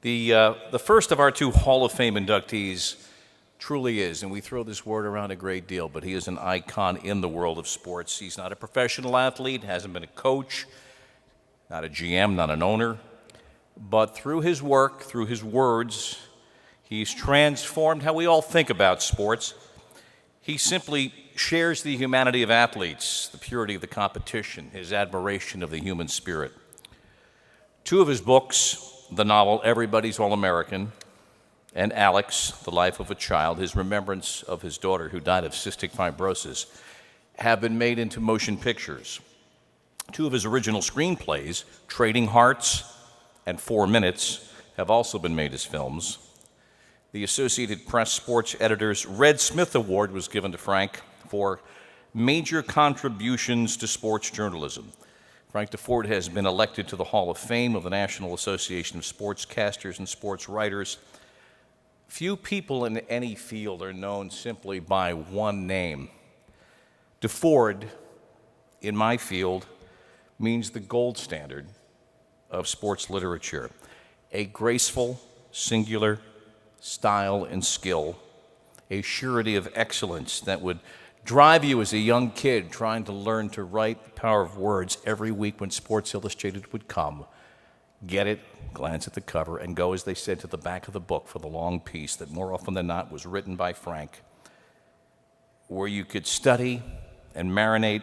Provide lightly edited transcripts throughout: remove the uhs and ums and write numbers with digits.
The first of our two Hall of Fame inductees truly is, and we throw this word around a great deal, but he is an icon in the world of sports. He's not a professional athlete, hasn't been a coach, not a GM, not an owner, but through his work, through his words, he's transformed how we all think about sports. He simply shares the humanity of athletes, the purity of the competition, his admiration of the human spirit. Two of his books, the novel Everybody's All-American, and Alex, The Life of a Child, his remembrance of his daughter who died of cystic fibrosis, have been made into motion pictures. Two of his original screenplays, Trading Hearts and 4 Minutes, have also been made as films. The Associated Press Sports Editor's Red Smith Award was given to Frank for major contributions to sports journalism. Frank Deford has been elected to the Hall of Fame of the National Association of Sportscasters and Sports Writers. Few people in any field are known simply by one name. Deford, in my field, means the gold standard of sports literature, a graceful, singular style and skill, a surety of excellence that would drive you as a young kid trying to learn to write the power of words every week when Sports Illustrated would come. Get it, glance at the cover, and go, as they said, to the back of the book for the long piece that more often than not was written by Frank, where you could study and marinate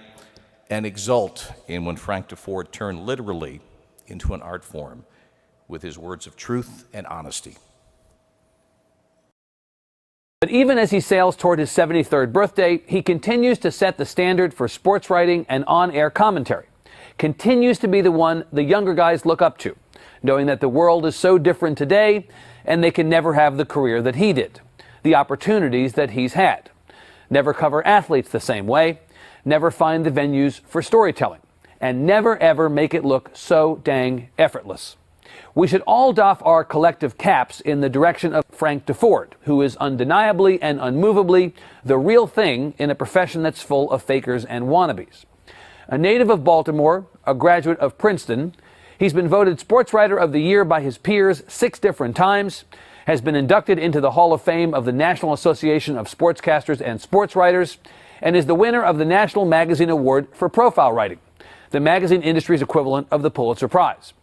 and exult in when Frank Deford turned literally into an art form with his words of truth and honesty. But even as he sails toward his 73rd birthday, he continues to set the standard for sports writing and on-air commentary. Continues to be the one the younger guys look up to, knowing that the world is so different today and they can never have the career that he did, the opportunities that he's had. Never cover athletes the same way, never find the venues for storytelling, and never ever make it look so dang effortless. We should all doff our collective caps in the direction of Frank Deford, who is undeniably and unmovably the real thing in a profession that's full of fakers and wannabes. A native of Baltimore, a graduate of Princeton, he's been voted Sports Writer of the Year by his peers 6 different times, has been inducted into the Hall of Fame of the National Association of Sportscasters and Sports Writers, and is the winner of the National Magazine Award for Profile Writing, the magazine industry's equivalent of the Pulitzer Prize.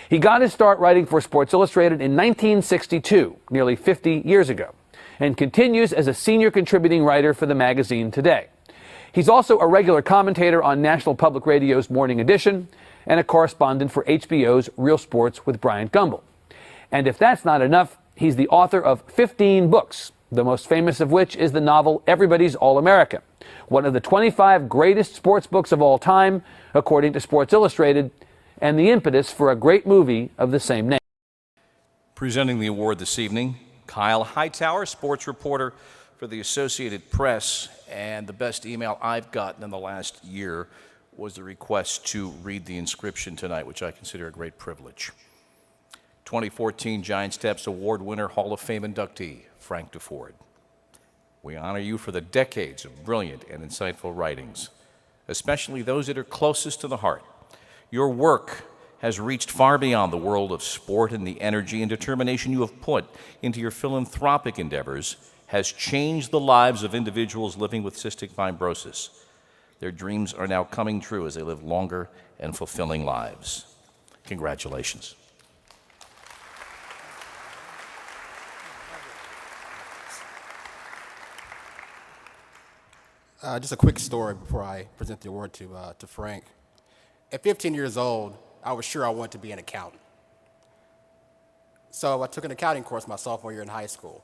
He got his start writing for Sports Illustrated in 1962, nearly 50 years ago, and continues as a senior contributing writer for the magazine today. He's also a regular commentator on National Public Radio's Morning Edition and a correspondent for HBO's Real Sports with Bryant Gumbel. And if that's not enough, he's the author of 15 books, the most famous of which is the novel Everybody's All-American, one of the 25 greatest sports books of all time, according to Sports Illustrated, and the impetus for a great movie of the same name. Presenting the award this evening, Kyle Hightower, sports reporter for the Associated Press, and the best email I've gotten in the last year was the request to read the inscription tonight, which I consider a great privilege. 2014 Giant Steps Award winner, Hall of Fame inductee, Frank Deford. We honor you for the decades of brilliant and insightful writings, especially those that are closest to the heart. Your work has reached far beyond the world of sport, and the energy and determination you have put into your philanthropic endeavors has changed the lives of individuals living with cystic fibrosis. Their dreams are now coming true as they live longer and fulfilling lives. Congratulations. Just a quick story before I present the award to Frank. At 15 years old, I was sure I wanted to be an accountant. So I took an accounting course my sophomore year in high school.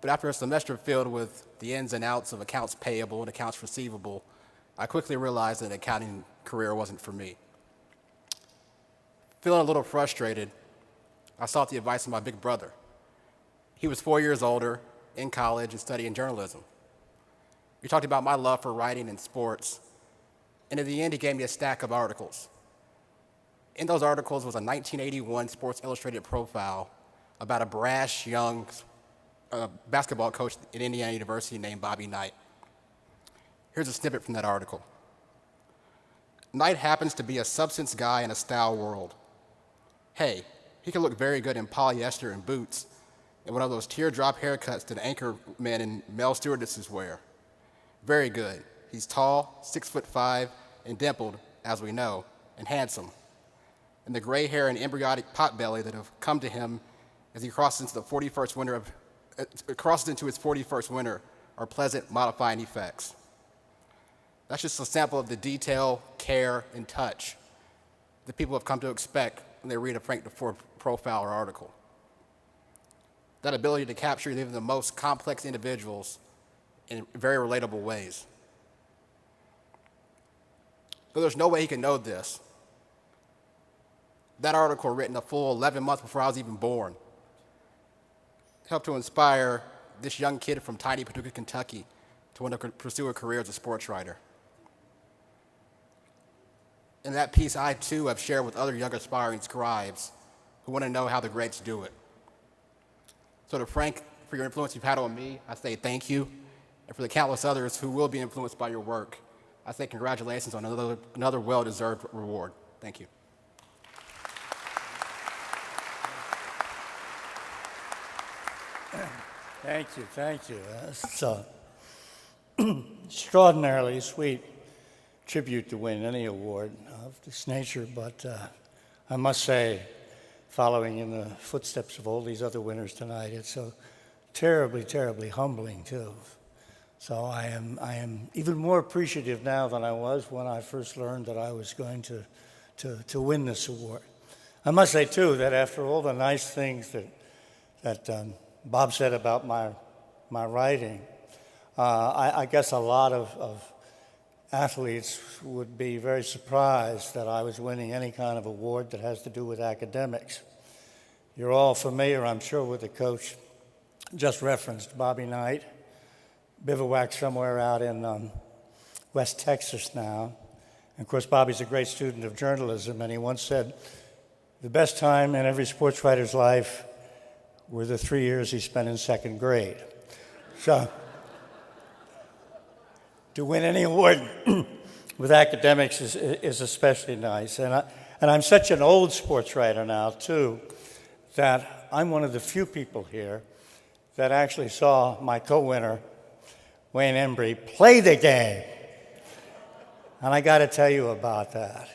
But after a semester filled with the ins and outs of accounts payable and accounts receivable, I quickly realized that an accounting career wasn't for me. Feeling a little frustrated, I sought the advice of my big brother. He was 4 years older, in college, and studying journalism. We talked about my love for writing and sports, and in the end, he gave me a stack of articles. In those articles was a 1981 Sports Illustrated profile about a brash, young basketball coach at Indiana University named Bobby Knight. Here's a snippet from that article. Knight happens to be a substance guy in a style world. Hey, He can look very good in polyester and boots and one of those teardrop haircuts that anchor men and male stewardesses wear. Very good. He's tall, 6'5", and dimpled, as we know, and handsome. And the gray hair and embryonic potbelly that have come to him as he crosses into his 41st winter are pleasant modifying effects. That's just a sample of the detail, care, and touch that people have come to expect when they read a Frank Deford profile or article. That ability to capture even the most complex individuals in very relatable ways. But there's no way he could know this. That article, written a full 11 months before I was even born, helped to inspire this young kid from tiny Paducah, Kentucky, to want to pursue a career as a sports writer. In that piece, I too have shared with other young aspiring scribes who want to know how the greats do it. So to Frank, for your influence you've had on me, I say thank you. And for the countless others who will be influenced by your work, I say congratulations on another well-deserved reward. Thank you. Thank you. It's extraordinarily sweet tribute to win any award of this nature, but I must say, following in the footsteps of all these other winners tonight, it's so terribly, terribly humbling too. So I am even more appreciative now than I was when I first learned that I was going to win this award. I must say too that after all the nice things that Bob said about my writing, I guess a lot of athletes would be very surprised that I was winning any kind of award that has to do with academics. You're all familiar, I'm sure, with the coach just referenced, Bobby Knight, bivouac somewhere out in West Texas now. And of course, Bobby's a great student of journalism, and he once said, the best time in every sports writer's life were the 3 years he spent in second grade. So, to win any award with academics is especially nice. And I'm such an old sports writer now, too, that I'm one of the few people here that actually saw my co-winner, Wayne Embry, play the game. And I got to tell you about that.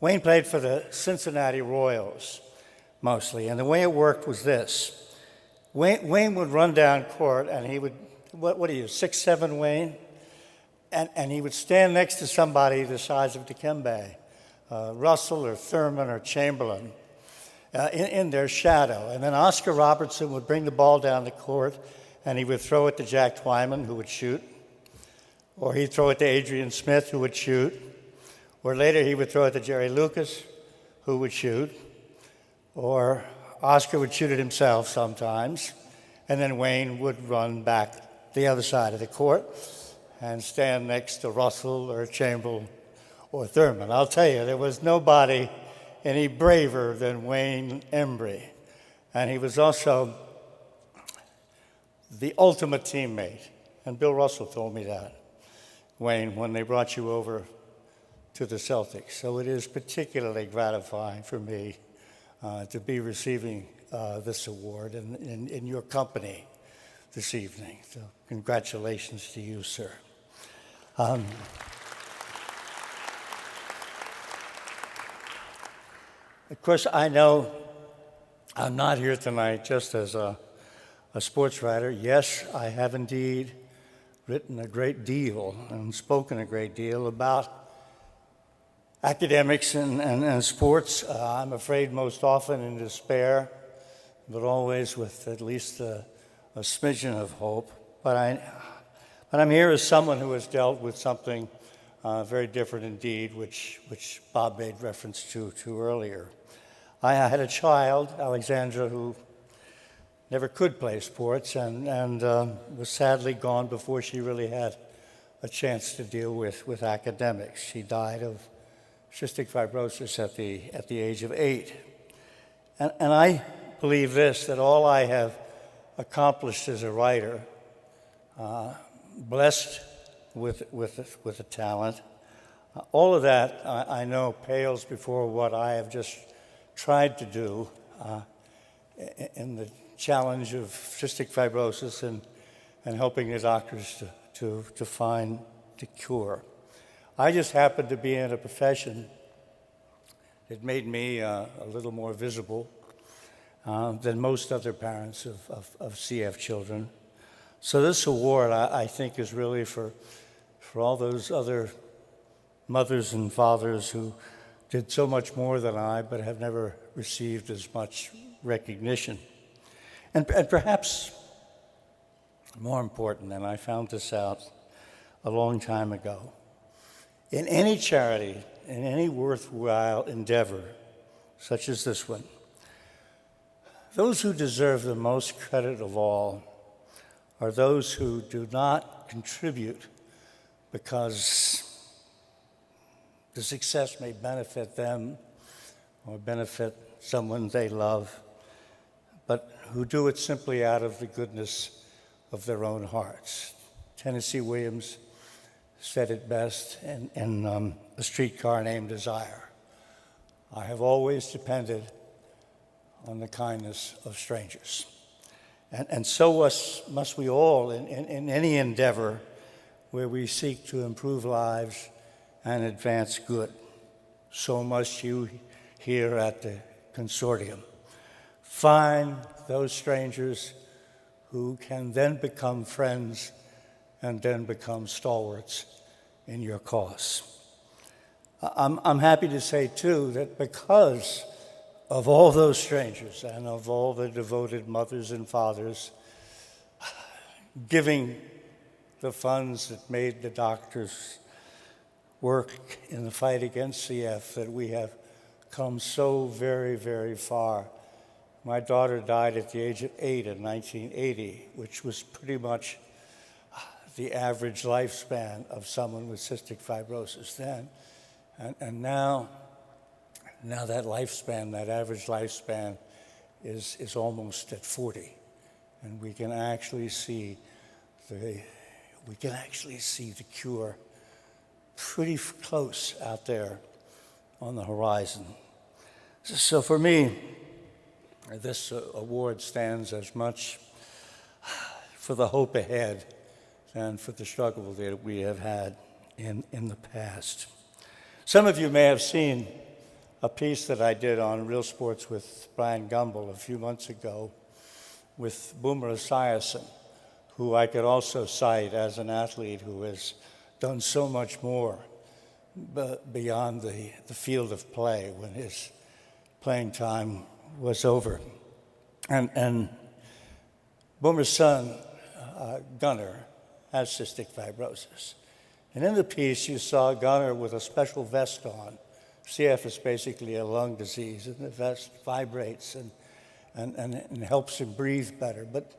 Wayne played for the Cincinnati Royals, mostly. And the way it worked was this. Wayne would run down court, and he would, what are you, 6'7", Wayne? And he would stand next to somebody the size of Dikembe, Russell or Thurman or Chamberlain, in their shadow. And then Oscar Robertson would bring the ball down the court, and he would throw it to Jack Twyman, who would shoot. Or he'd throw it to Adrian Smith, who would shoot. Or later he would throw it to Jerry Lucas, who would shoot. Or Oscar would shoot it himself sometimes. And then Wayne would run back the other side of the court and stand next to Russell or Chamberlain or Thurman. I'll tell you, there was nobody any braver than Wayne Embry. And he was also the ultimate teammate. And Bill Russell told me that, Wayne, when they brought you over to the Celtics. So it is particularly gratifying for me to be receiving this award in your company this evening. So congratulations to you, sir. Of course, I know I'm not here tonight just as a sports writer. Yes, I have indeed written a great deal and spoken a great deal about academics and sports. I'm afraid most often in despair, but always with at least a smidgen of hope. But I'm here as someone who has dealt with something very different indeed, which Bob made reference to earlier. I had a child, Alexandra, who never could play sports and was sadly gone before she really had a chance to deal with academics. She died of cystic fibrosis at the age of 8. And I believe this, that all I have accomplished as a writer, blessed with a talent, All of that, I know, pales before what I have just tried to do in the challenge of cystic fibrosis and helping the doctors to find the cure. I just happened to be in a profession that made me a little more visible than most other parents of CF children. So this award, I think, is really for all those other mothers and fathers who did so much more than I, but have never received as much recognition. And perhaps more important, and I found this out a long time ago, in any charity, in any worthwhile endeavor, such as this one, those who deserve the most credit of all are those who do not contribute because the success may benefit them or benefit someone they love, but who do it simply out of the goodness of their own hearts. Tennessee Williams said it best in A Streetcar Named Desire. I have always depended on the kindness of strangers. And so must we all in any endeavor where we seek to improve lives and advance good. So must you here at the consortium. Find those strangers who can then become friends and then become stalwarts in your cause. I'm happy to say, too, that because of all those strangers and of all the devoted mothers and fathers giving the funds that made the doctors work in the fight against CF, that we have come so very, very far. My daughter died at the age of 8 in 1980, which was pretty much the average lifespan of someone with cystic fibrosis then. And now that lifespan, that average lifespan, is almost at 40, and we can actually see the cure pretty close out there on the horizon. So for me, this award stands as much for the hope ahead than for the struggle that we have had in the past. Some of you may have seen a piece that I did on Real Sports with Brian Gumbel a few months ago with Boomer Esiason, who I could also cite as an athlete who has done so much more beyond the field of play when his playing time was over. And Boomer's son, Gunnar, has cystic fibrosis. And in the piece, you saw Gunnar with a special vest on. CF is basically a lung disease, and the vest vibrates and helps him breathe better. But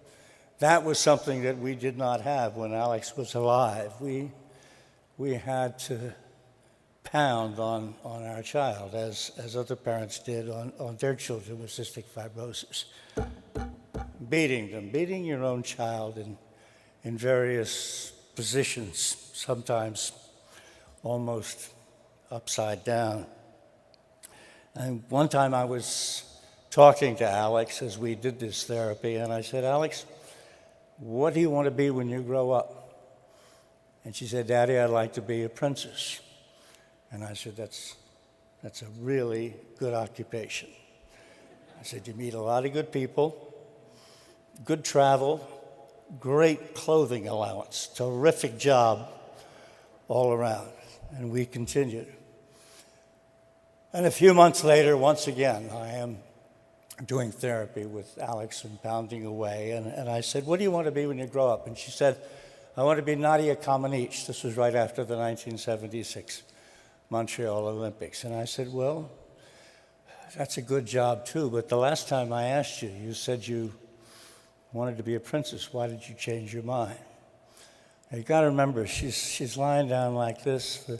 that was something that we did not have when Alex was alive. We had to pound on our child, as other parents did on their children with cystic fibrosis. Beating your own child in various positions, sometimes almost upside down. And one time I was talking to Alex as we did this therapy, and I said, "Alex, what do you want to be when you grow up?" And she said, "Daddy, I'd like to be a princess." And I said, that's a really good occupation. I said, "You meet a lot of good people, good travel, great clothing allowance, terrific job all around." And we continued. And a few months later, once again, I am doing therapy with Alex and pounding away. And I said, "What do you want to be when you grow up?" And she said, "I want to be Nadia Comaneci." This was right after the 1976 Montreal Olympics. And I said, "Well, that's a good job too, but the last time I asked you, you said you wanted to be a princess. Why did you change your mind?" And you got to remember, she's lying down like this,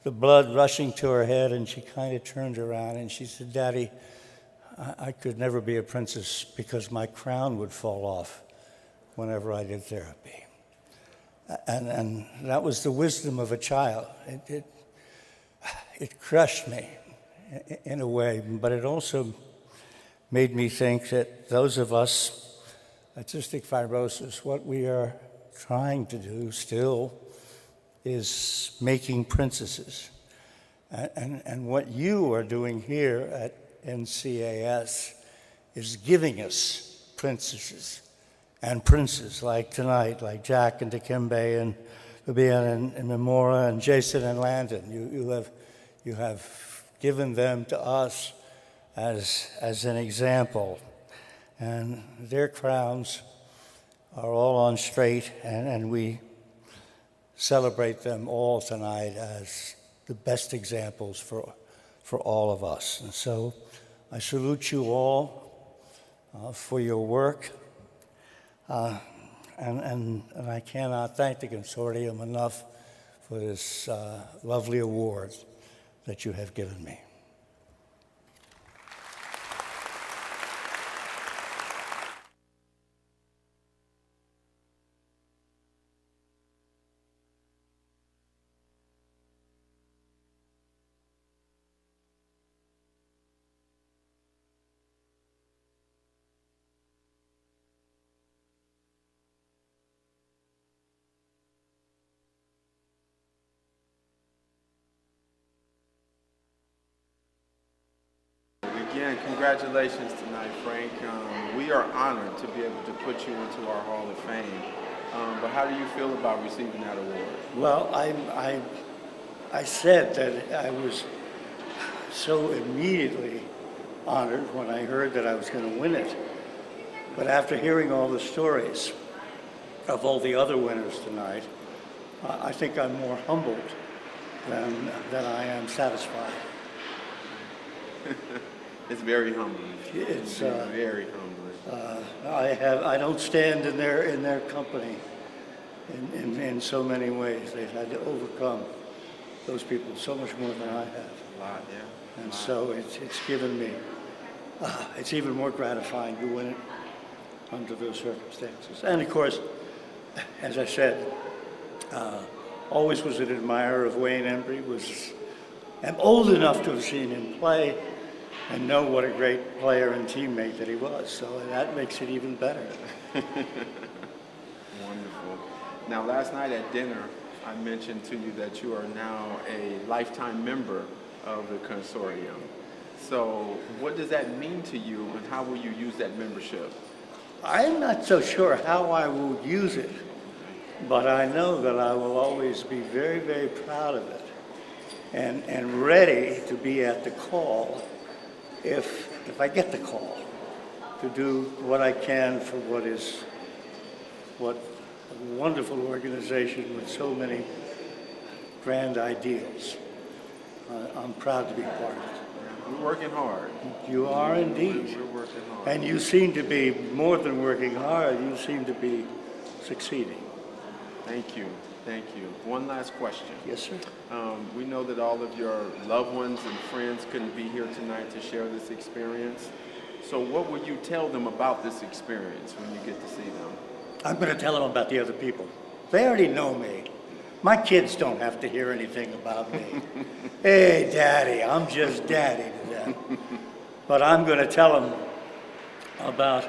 the blood rushing to her head, and she kind of turned around and she said, "Daddy, I could never be a princess because my crown would fall off whenever I did therapy." And that was the wisdom of a child. it crushed me in a way, but it also made me think that those of us at cystic fibrosis, what we are trying to do still is making princesses. And what you are doing here at NCAS is giving us princesses and princes like tonight, like Jack and Dikembe and Fabian and Memora and Jason and Landon. You have given them to us as an example. And their crowns are all on straight, and we celebrate them all tonight as the best examples for all of us. And so I salute you all for your work. And I cannot thank the consortium enough for this lovely award that you have given me. Again, congratulations tonight, Frank. We are honored to be able to put you into our Hall of Fame. But how do you feel about receiving that award? Well, I said that I was so immediately honored when I heard that I was going to win it. But after hearing all the stories of all the other winners tonight, I think I'm more humbled than I am satisfied. It's very humbling. It's very humbling. I don't stand in their company in so many ways. They've had to overcome those people so much more than I have. A lot, yeah. And so it's given me, it's even more gratifying to win it under those circumstances. And of course, as I said, always was an admirer of Wayne Embry. I'm old enough to have seen him play and know what a great player and teammate that he was. So that makes it even better. Wonderful. Now, last night at dinner, I mentioned to you that you are now a lifetime member of the consortium. So what does that mean to you, and how will you use that membership? I'm not so sure how I will use it, but I know that I will always be very, very proud of it and ready to be at the call if I get the call, to do what I can for what a wonderful organization with so many grand ideals. I'm proud to be part of it. We're working hard. You are indeed. We're working hard. And you seem to be, more than working hard, you seem to be succeeding. Thank you. Thank you. One last question. Yes, sir. We know that all of your loved ones and friends couldn't be here tonight to share this experience. So what would you tell them about this experience when you get to see them? I'm going to tell them about the other people. They already know me. My kids don't have to hear anything about me. Hey, Daddy, I'm just Daddy to them. But I'm going to tell them about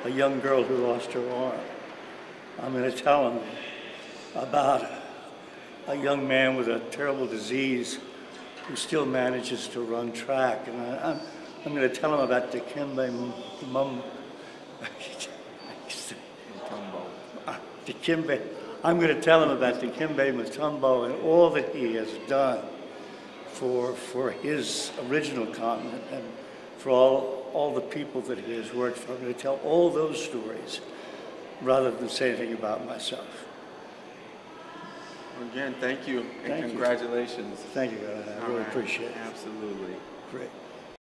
a young girl who lost her arm. I'm going to tell them about a young man with a terrible disease who still manages to run track. And I'm going to tell him about Dikembe Dikembe. I'm going to tell him about Dikembe Mutombo and all that he has done for his original continent and for all the people that he has worked for. I'm going to tell all those stories rather than say anything about myself. Again, thank you and Thank you. congratulations. Thank you, I really appreciate it. Absolutely. Great.